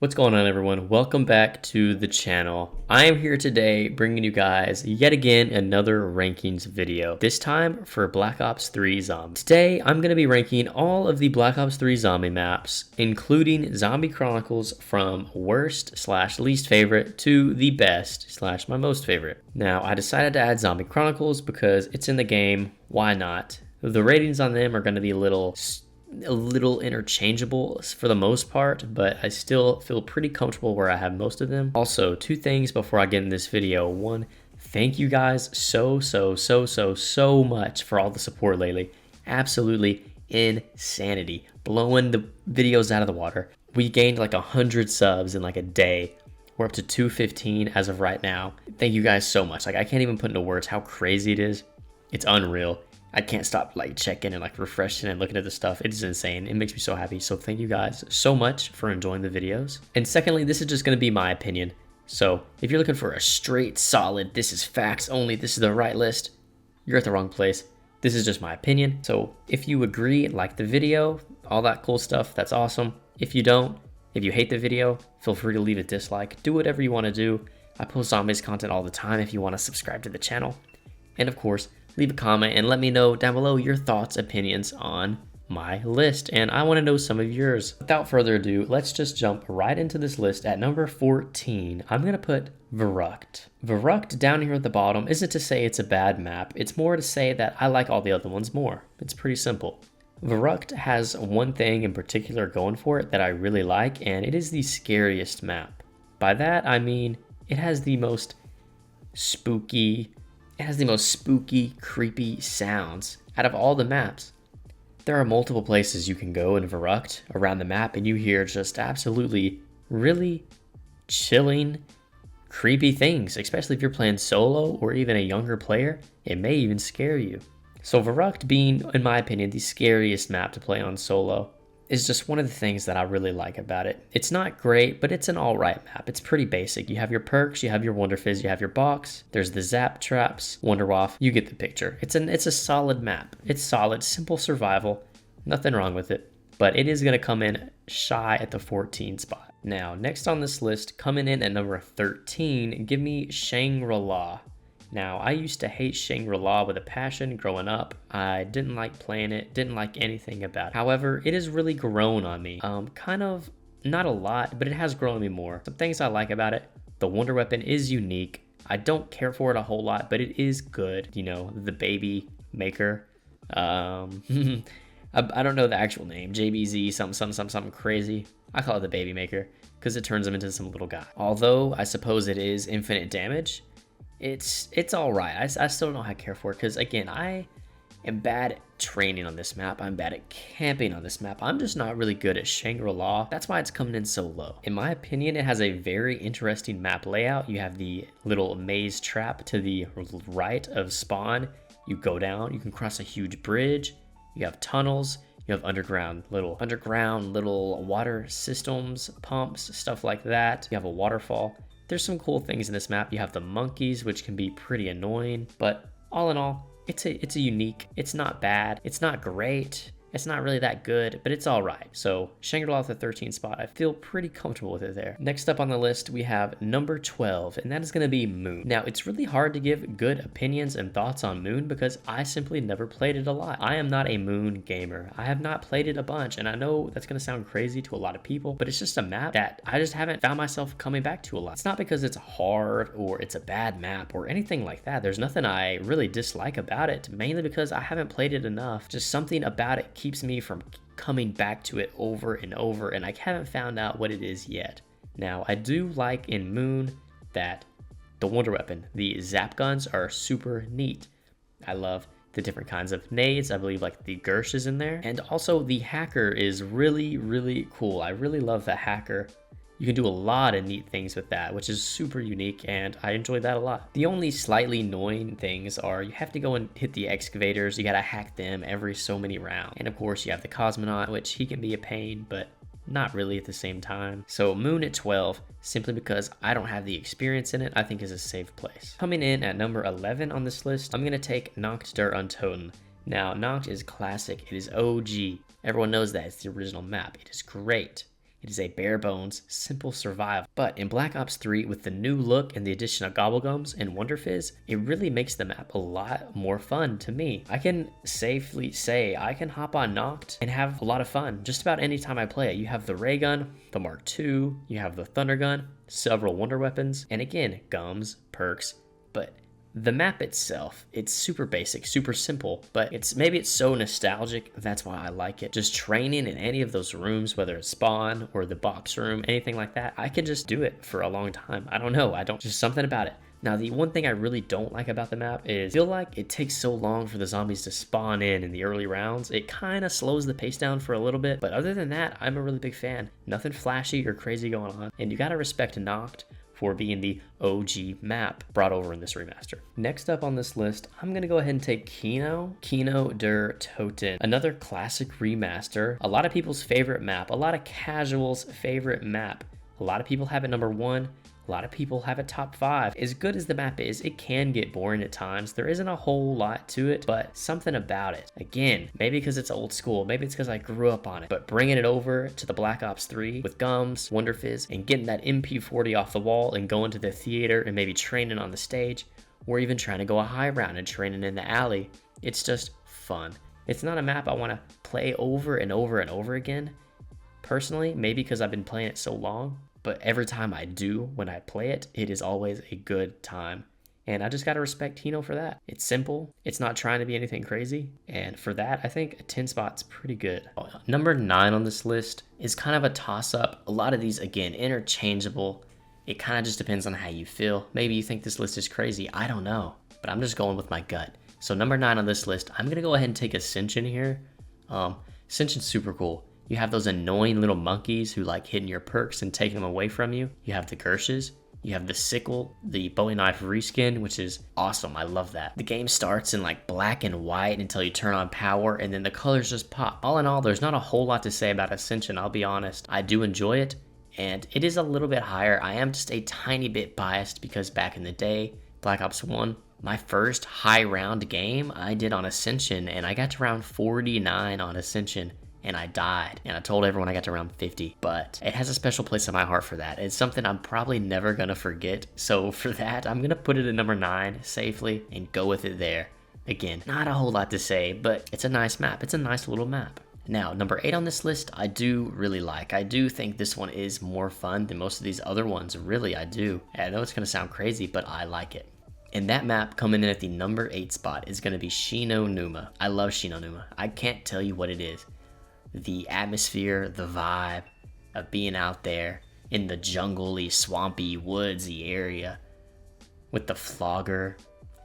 What's going on, everyone? Welcome back to the channel. I am here today bringing you guys yet again another rankings video, this time for Black Ops 3 Zombies. Today I'm going to be ranking all of the Black Ops 3 zombie maps, including Zombie Chronicles from worst / least favorite to the best / my most favorite. Now, I decided to add Zombie Chronicles because it's in the game. Why not? The ratings on them are going to be a little interchangeable for the most part, but I still feel pretty comfortable where I have most of them. Also, two things before I get in this video. One, thank you guys so much for all the support lately. Absolutely insanity, blowing the videos out of the water. We gained like 100 subs in like a day. We're up to 215 as of right now. Thank you guys so much. Like, I can't even put into words how crazy it is. It's unreal. I can't stop like checking and like refreshing and looking at the stuff. It's insane. It makes me so happy. So thank you guys so much for enjoying the videos. And secondly, this is just going to be my opinion. So if you're looking for a straight, solid, this is facts only, this is the right list, you're at the wrong place. This is just my opinion. So if you agree, like the video, all that cool stuff, that's awesome. If you don't, if you hate the video, feel free to leave a dislike. Do whatever you want to do. I post zombies content all the time if you want to subscribe to the channel. And of course, leave a comment and let me know down below your thoughts, opinions on my list. And I want to know some of yours. Without further ado, let's just jump right into this list. At number 14, I'm going to put Verruckt. Verruckt down here at the bottom isn't to say it's a bad map. It's more to say that I like all the other ones more. It's pretty simple. Verruckt has one thing in particular going for it that I really like, and it is the scariest map. By that, I mean it has the most spooky, creepy sounds out of all the maps. There are multiple places you can go in Verruckt around the map, and you hear just absolutely really chilling, creepy things, especially if you're playing solo or even a younger player. It may even scare you. So Verruckt being, in my opinion, the scariest map to play on solo is just one of the things that I really like about it. It's not great, but it's an alright map. It's pretty basic. You have your perks, you have your Wonder Fizz, you have your box, there's the zap traps, Wonder Waff, you get the picture. It's a solid map. It's solid, simple survival, nothing wrong with it, but it is going to come in shy at the 14 spot. Now, next on this list, coming in at number 13, give me Shangri-La. Now, I used to hate Shangri-La with a passion growing up. I didn't like playing it, didn't like anything about it. However, it has really grown on me. Kind of, not a lot, but it has grown on me more. Some things I like about it: the Wonder Weapon is unique. I don't care for it a whole lot, but it is good. You know, the baby maker. I don't know the actual name. JBZ, something crazy. I call it the baby maker because it turns him into some little guy. Although, I suppose it is infinite damage. It's all right. I still don't care for it because, again, I am bad at training on this map. I'm bad at camping on this map. I'm just not really good at Shangri-La. That's why it's coming in so low. In my opinion, it has a very interesting map layout. You have the little maze trap to the right of spawn. You go down, you can cross a huge bridge. You have tunnels. You have underground little water systems, pumps, stuff like that. You have a waterfall. There's some cool things in this map. You have the monkeys, which can be pretty annoying, but all in all, it's a unique. It's not bad. It's not great. It's not really that good, but it's all right. So Shangri-La at the 13th spot, I feel pretty comfortable with it there. Next up on the list, we have number 12, and that is going to be Moon. Now, it's really hard to give good opinions and thoughts on Moon because I simply never played it a lot. I am not a Moon gamer. I have not played it a bunch, and I know that's going to sound crazy to a lot of people, but it's just a map that I just haven't found myself coming back to a lot. It's not because it's hard or it's a bad map or anything like that. There's nothing I really dislike about it, mainly because I haven't played it enough. Just something about it keeps me from coming back to it over and over, and I haven't found out what it is yet. Now, I do like in Moon that the Wonder Weapon, the zap guns, are super neat. I love the different kinds of nades. I believe like the Gersh is in there, and also the hacker is really cool. I really love the hacker. You can do a lot of neat things with that, which is super unique, and I enjoy that a lot. The only slightly annoying things are you have to go and hit the excavators. You gotta hack them every so many rounds. And of course, you have the cosmonaut, which he can be a pain, but not really at the same time. So Moon at 12, simply because I don't have the experience in it, I think is a safe place. Coming in at number 11 on this list, I'm gonna take Nacht Der Untoten. Now, Nacht is classic. It is OG. Everyone knows that. It's the original map. It is great. It is a bare bones, simple survival. But in Black Ops 3, with the new look and the addition of Gobblegums and Wonder Fizz, it really makes the map a lot more fun to me. I can safely say I can hop on Nacht and have a lot of fun just about any time I play it. You have the ray gun, the Mark II, you have the thunder gun, several wonder weapons, and again, gums, perks, but the map itself, it's super basic, super simple, but maybe it's so nostalgic, that's why I like it. Just training in any of those rooms, whether it's spawn or the box room, anything like that, I can just do it for a long time. I don't know, just something about it. Now, the one thing I really don't like about the map is I feel like it takes so long for the zombies to spawn in the early rounds. It kind of slows the pace down for a little bit, but other than that, I'm a really big fan. Nothing flashy or crazy going on, and you gotta respect Nacht for being the OG map brought over in this remaster. Next up on this list, I'm going to go ahead and take Kino Der Toten, another classic remaster, a lot of people's favorite map, a lot of casuals' favorite map. A lot of people have it number 1. A lot of people have it top 5. As good as the map is, it can get boring at times. There isn't a whole lot to it, but something about it. Again, maybe because it's old school, maybe it's because I grew up on it, but bringing it over to the Black Ops 3 with gums, Wonder Fizz, and getting that MP40 off the wall and going to the theater and maybe training on the stage, or even trying to go a high round and training in the alley. It's just fun. It's not a map I want to play over and over and over again. Personally, maybe because I've been playing it so long, but every time I do, when I play it, it is always a good time. And I just gotta respect Kino for that. It's simple, it's not trying to be anything crazy, and for that, I think a 10 spot's pretty good. Number 9 on this list is kind of a toss-up. A lot of these, again, interchangeable. It kind of just depends on how you feel. Maybe you think this list is crazy, I don't know, but I'm just going with my gut. So number 9 on this list, I'm gonna go ahead and take Ascension here. Ascension's super cool. You have those annoying little monkeys who like hitting your perks and taking them away from you. You have the Gershes. You have the sickle, the Bowie knife reskin, which is awesome. I love that. The game starts in like black and white until you turn on power, and then the colors just pop. All in all, there's not a whole lot to say about Ascension, I'll be honest. I do enjoy it, and it is a little bit higher. I am just a tiny bit biased because back in the day, Black Ops 1, my first high round game I did on Ascension, and I got to round 49 on Ascension. And I died, and I told everyone I got to around 50, but it has a special place in my heart for that. It's something I'm probably never gonna forget, so for that, I'm gonna put it at number 9 safely and go with it there. Again, not a whole lot to say, but it's a nice map. It's a nice little map. Now, number 8 on this list, I do really like. I do think this one is more fun than most of these other ones, really, I do. I know it's gonna sound crazy, but I like it. And that map coming in at the number 8 spot is gonna be Shi No Numa. I love Shi No Numa. I can't tell you what it is. The atmosphere, the vibe of being out there in the jungle-y, swampy, woodsy area with the flogger.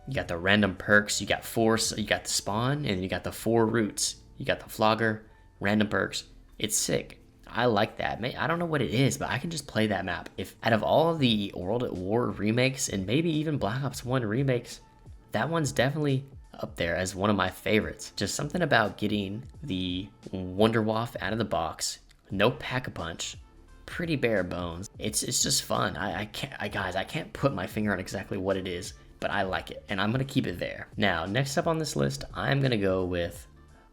You got the random perks, you got force, you got the spawn, and you got the 4 routes. You got the flogger, random perks. It's sick. I like that. I don't know what it is, but I can just play that map. If out of all of the World at War remakes, and maybe even Black Ops 1 remakes, that one's definitely up there as one of my favorites. Just something about getting the Wunderwaffe out of the box, no pack-a-punch, pretty bare bones. It's just fun. Guys, I can't put my finger on exactly what it is, but I like it, and I'm gonna keep it there. Now, next up on this list, I'm gonna go with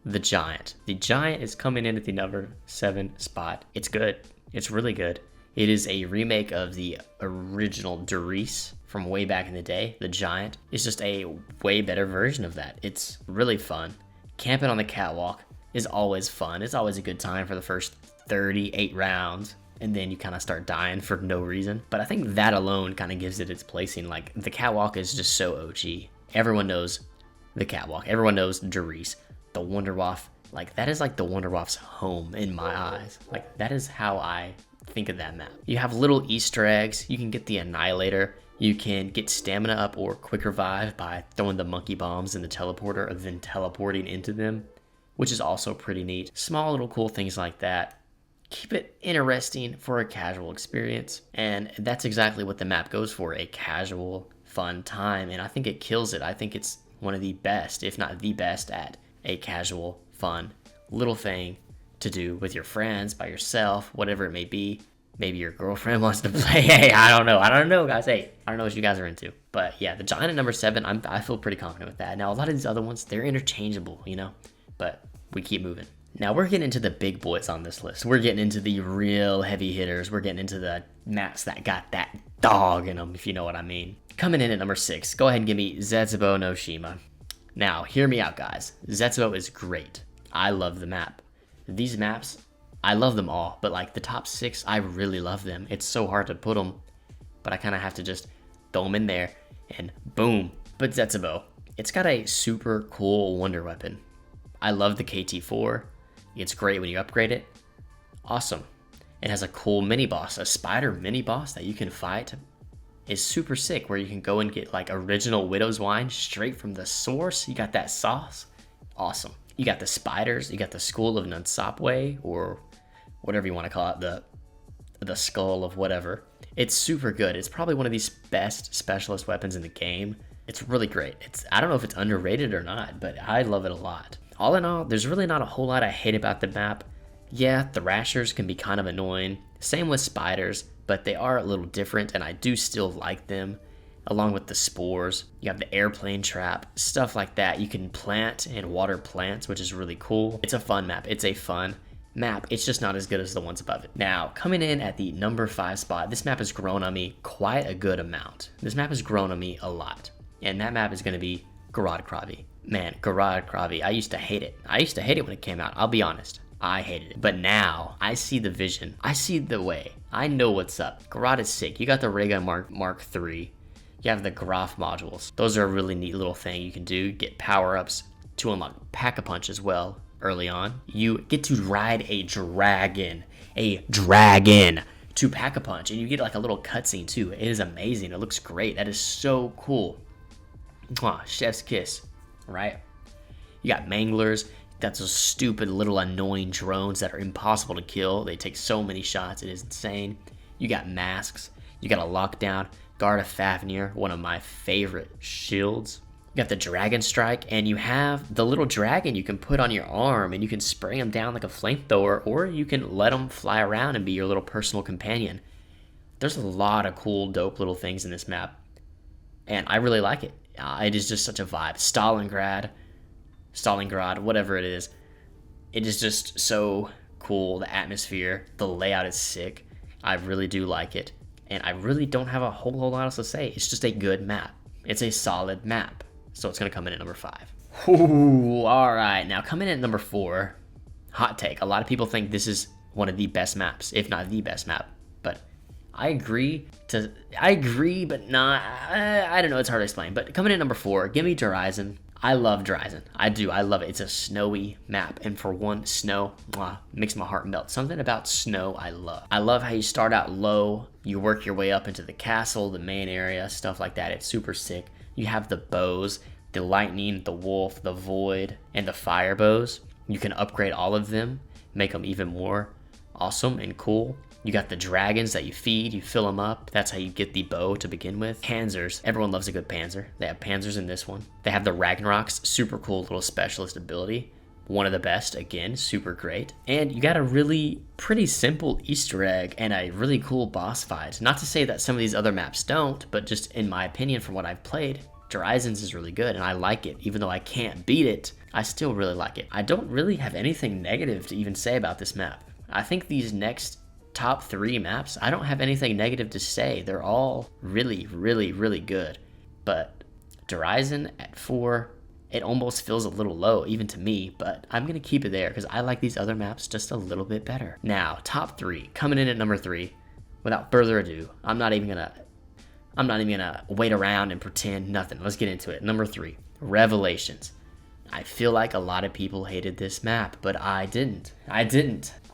the Giant. The Giant is coming in at the number 7 spot. It's good. It's really good. It is a remake of the original Darius from way back in the day. The Giant is just a way better version of that. It's really fun. Camping on the catwalk is always fun. It's always a good time for the first 38 rounds, and then you kind of start dying for no reason. But I think that alone kind of gives it its placing. Like, the catwalk is just so OG. Everyone knows the catwalk. Everyone knows Darius. The Wunderwaffe, like, that is like the Wunderwaffe's home in my eyes. Like, that is how I think of that map. You have little Easter eggs. You can get the Annihilator. You can get stamina up or quick revive by throwing the monkey bombs in the teleporter and then teleporting into them, which is also pretty neat. Small little cool things like that. Keep it interesting for a casual experience. And that's exactly what the map goes for, a casual, fun time. And I think it kills it. I think it's one of the best, if not the best, at a casual, fun, little thing to do with your friends, by yourself, whatever it may be. Maybe your girlfriend wants to play. Hey, I don't know, guys. Hey, I don't know what you guys are into. But yeah, the Giant at number 7, I feel pretty confident with that. Now, a lot of these other ones, they're interchangeable, you know? But we keep moving. Now we're getting into the big boys on this list. We're getting into the real heavy hitters. We're getting into the maps that got that dog in them, if you know what I mean. Coming in at number 6, go ahead and give me Zetsubou No Shima. Now, hear me out, guys. Zetsubou is great. I love the map. These maps, I love them all, but like the top 6, I really love them. It's so hard to put them, but I kind of have to just throw them in there and boom. But Zetsubou, it's got a super cool wonder weapon. I love the KT4. It's great when you upgrade it. Awesome. It has a cool mini boss, a spider mini boss that you can fight. Is super sick, where you can go and get like original Widow's Wine straight from the source. You got that sauce. Awesome. You got the spiders. You got the School of Nunsapwe, or whatever you want to call it, the skull of whatever. It's super good. It's probably one of these best specialist weapons in the game. It's really great. I don't know if it's underrated or not, but I love it a lot. All in all, there's really not a whole lot I hate about the map. Yeah, the Thrashers can be kind of annoying. Same with spiders, but they are a little different, and I do still like them, along with the spores. You have the airplane trap, stuff like that. You can plant and water plants, which is really cool. It's a fun map. It's a fun map. It's just not as good as the ones above it. Now, coming in at the number 5 spot, this map has grown on me quite a good amount. This map has grown on me a lot, and that map is going to be Gorod Krovi. Man, Gorod Krovi, I used to hate it. I used to hate it when it came out, I'll be honest. I hated it. But now, I see the vision. I see the way. I know what's up. Gorod is sick. You got the Ray Gun Mark III. You have the Graf modules. Those are a really neat little thing you can do. Get power-ups to unlock Pack-a-Punch as well early on. You get to ride a dragon. To Pack-a-Punch. And you get like a little cutscene too. It is amazing. It looks great. That is so cool. Mwah, chef's kiss. Right? You got Manglers. That's those stupid little annoying drones that are impossible to kill. They take so many shots. It is insane. You got masks. You got a lockdown. Guard of Fafnir, one of my favorite shields. You got the Dragon Strike, and you have the little dragon you can put on your arm, and you can spray him down like a flamethrower, or you can let him fly around and be your little personal companion. There's a lot of cool, dope little things in this map, and I really like it. It is just such a vibe. Stalingrad, whatever it is just so cool. The atmosphere, the layout is sick. I really do like it, and I really don't have a whole lot else to say. It's just a good map. It's a solid map, so it's gonna come in at number 5. Ooh, all right, now coming in at number 4. Hot take. A lot of people think this is one of the best maps, if not the best map, but I agree, but not. I don't know. It's hard to explain. But coming in at number 4, give me Horizon. I love Horizon. I do. I love it. It's a snowy map, and for one, snow makes my heart melt. Something about snow I love. I love how you start out low, you work your way up into the castle, the main area, stuff like that. It's super sick. You have the bows, the lightning, the wolf, the void, and the fire bows. You can upgrade all of them, make them even more awesome and cool. You got the dragons that you feed, you fill them up. That's how you get the bow to begin with. Panzers, everyone loves a good panzer. They have panzers in this one. They have the Ragnarok's super cool little specialist ability. One of the best, again, super great. And you got a really pretty simple Easter egg and a really cool boss fight. Not to say that some of these other maps don't, but just in my opinion from what I've played, Horizons is really good and I like it. Even though I can't beat it, I still really like it. I don't really have anything negative to even say about this map. I think these next top 3 maps, I don't have anything negative to say. They're all really, really, really good. But Horizon at 4, it almost feels a little low, even to me, but I'm gonna keep it there because I like these other maps just a little bit better. Now, top 3, coming in at number 3, without further ado, I'm not even gonna wait around and pretend nothing. Let's get into it. Number 3, Revelations. I feel like a lot of people hated this map, but I didn't.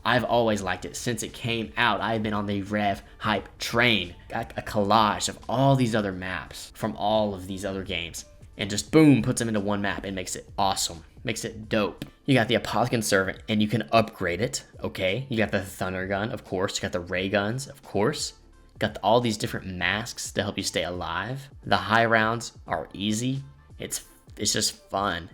I've always liked it since it came out. I've been on the Rev hype train. A collage of all these other maps from all of these other games, and just boom, puts them into one map and makes it awesome, makes it dope. You got the Apothicon Servant, and you can upgrade it, okay? You got the Thunder Gun, of course. You got the Ray Guns, of course. You got all these different masks to help you stay alive. The high rounds are easy. It's just fun.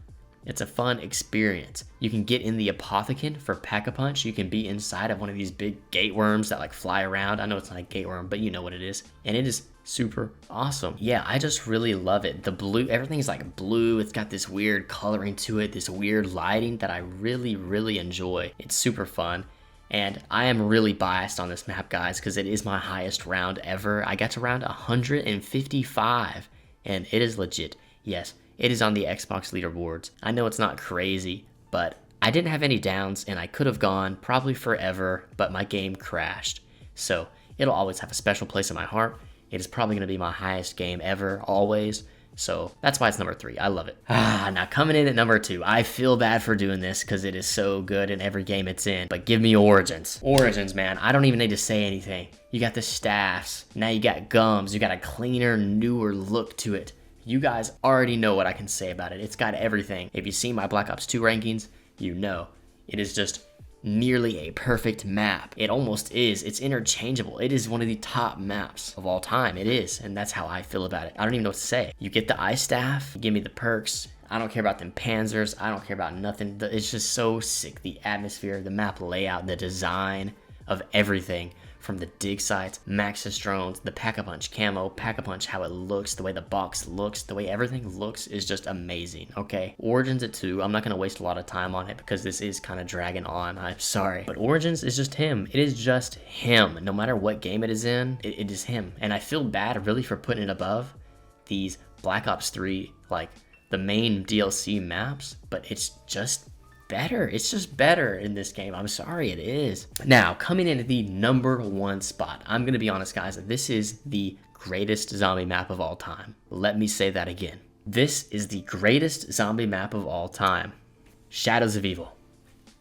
It's a fun experience. You can get in the Apothecon for Pack-a-Punch. You can be inside of one of these big gate worms that like fly around. I know it's not a gate worm, but you know what it is. And it is super awesome. Yeah, I just really love it. The blue, everything's like blue. It's got this weird coloring to it, this weird lighting that I really, really enjoy. It's super fun. And I am really biased on this map, guys, because it is my highest round ever. I got to round 155, and it is legit. Yes, it is on the Xbox leaderboards. I know it's not crazy, but I didn't have any downs, and I could have gone probably forever, but my game crashed. So it'll always have a special place in my heart. It is probably going to be my highest game ever, always. So that's why it's number 3. I love it. Now coming in at number 2. I feel bad for doing this because it is so good in every game it's in. But give me Origins. Origins, man. I don't even need to say anything. You got the staffs. Now you got gums. You got a cleaner, newer look to it. You guys already know what I can say about it. It's got everything. If you see my Black Ops 2 rankings, you know. It is just nearly a perfect map. It almost is. It's interchangeable. It is one of the top maps of all time. It is, and that's how I feel about it. I don't even know what to say. You get the ice staff, you give me the perks. I don't care about them panzers. I don't care about nothing. It's just so sick. The atmosphere, the map layout, the design of everything. From the dig sites, Maxis drones, the Pack-a-Punch camo, Pack-a-Punch, how it looks, the way the box looks, the way everything looks is just amazing, okay? Origins at 2, I'm not going to waste a lot of time on it because this is kind of dragging on, I'm sorry. But Origins is just him. It is just him. No matter what game it is in, it is him. And I feel bad really for putting it above these Black Ops 3, like the main DLC maps, but it's just better. It's just better in this game. I'm sorry, it is. Now, coming in at the number 1 spot, I'm going to be honest, guys, this is the greatest zombie map of all time. Let me say that again. This is the greatest zombie map of all time. Shadows of Evil.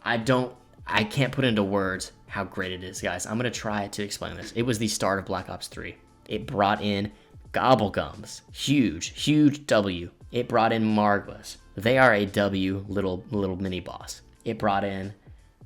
I can't put into words how great it is, guys. I'm going to try to explain this. It was the start of Black Ops 3. It brought in Gobblegums. Huge W. It brought in Margwas. They are a W little mini boss. It brought in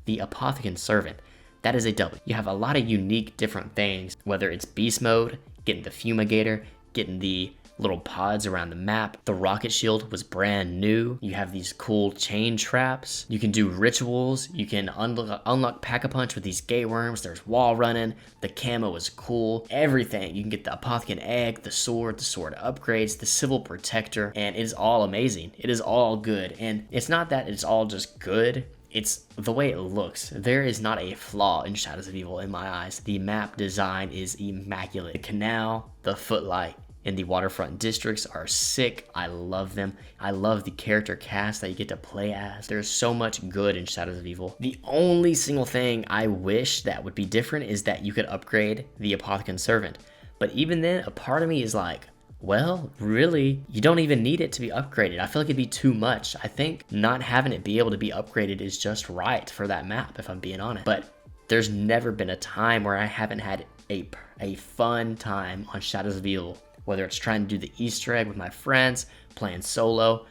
the Apothecon Servant. That is a W. You have a lot of unique different things, whether it's beast mode, getting the fumigator, getting the little pods around the map. The rocket shield was brand new. You have these cool chain traps. You can do rituals. You can unlock Pack-a-Punch with these gate worms. There's wall running. The camo is cool. Everything. You can get the Apothecon egg, the sword upgrades, the civil protector, and it is all amazing. It is all good. And it's not that it's all just good. It's the way it looks. There is not a flaw in Shadows of Evil in my eyes. The map design is immaculate. The canal, the footlight, and the waterfront districts are sick. I love them. I love the character cast that you get to play as. There's so much good in Shadows of Evil. The only single thing I wish that would be different is that you could upgrade the Apothecon Servant. But even then, a part of me is like, well, really, you don't even need it to be upgraded. I feel like it'd be too much. I think not having it be able to be upgraded is just right for that map, if I'm being honest. But there's never been a time where I haven't had a fun time on Shadows of Evil. Whether it's trying to do the Easter egg with my friends, playing solo,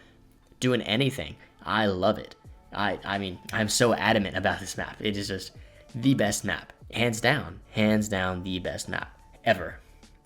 doing anything. I love it. I mean, I'm so adamant about this map. It is just the best map. Hands down the best map ever.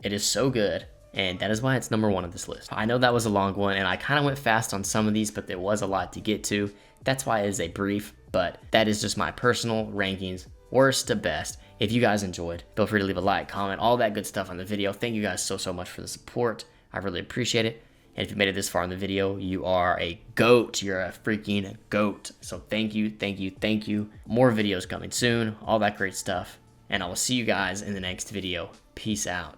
It is so good, and that is why it's number 1 on this list. I know that was a long one, and I kind of went fast on some of these, but there was a lot to get to. That's why it is a brief, but that is just my personal rankings, worst to best. If you guys enjoyed, feel free to leave a like, comment, all that good stuff on the video. Thank you guys so much for the support. I really appreciate it. And if you made it this far in the video, you are a GOAT. You're a freaking GOAT. So thank you. More videos coming soon, all that great stuff. And I will see you guys in the next video. Peace out.